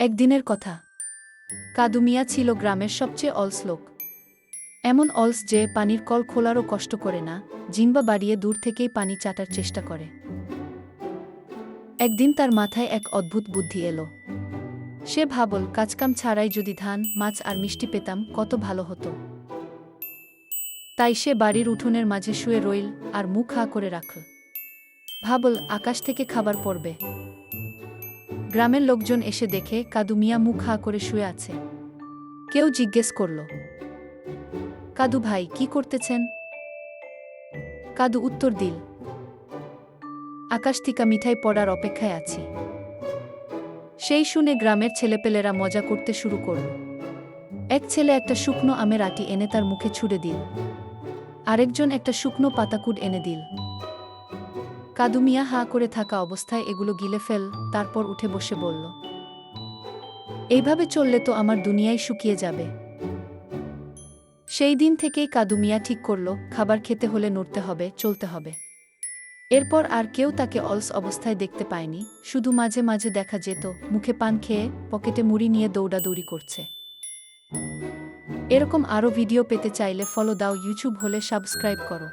একদিনের কথা। কাদু মিয়া ছিল গ্রামের সবচেয়ে অলস লোক। এমন অলস যে পানির কল খোলারও কষ্ট করে না, জিহ্বা বাড়িয়ে দূর থেকেই পানি চাটার চেষ্টা করে। একদিন তার মাথায় এক অদ্ভুত বুদ্ধি এলো। সে ভাবল, কাজকাম ছাড়াই যদি ধান, মাছ আর মিষ্টি পেতাম কত ভালো হতো। তাই সে বাড়ির উঠোনের মাঝে শুয়ে রইল আর মুখ হা করে রাখল। ভাবল, আকাশ থেকে খাবার পড়বে। গ্রামের লোকজন এসে দেখে কাদু মিয়া মুখ হা করে শুয়ে আছে। কেউ জিজ্ঞেস করল, কাদু ভাই, কি করতেছেন? কাদু উত্তর দিল, আকাশ থেকে মিঠাই পড়ার অপেক্ষায় আছি। সেই শুনে গ্রামের ছেলেপেলেরা মজা করতে শুরু করল। এক ছেলে একটা শুকনো আমের আটি এনে তার মুখে ছুঁড়ে দিল। আরেকজন একটা শুকনো পাতাকুড এনে দিল। কাদু মিয়া হা করে থাকা অবস্থায় এগুলো গিলে ফেল, তারপর উঠে বসে বলল, এইভাবে চললে তো আমার দুনিয়াই শুকিয়ে যাবে। সেই দিন থেকেই কাদু মিয়া ঠিক করল, খাবার খেতে হলে নড়তে হবে, চলতে হবে। এরপর আর কেউ তাকে অলস অবস্থায় দেখতে পায়নি, শুধু মাঝে মাঝে দেখা যেত মুখে পান খেয়ে পকেটে মুড়ি নিয়ে দৌড়াদৌড়ি করছে। এরকম আরও ভিডিও পেতে চাইলে ফলো দাও, ইউটিউব হলে সাবস্ক্রাইব করো।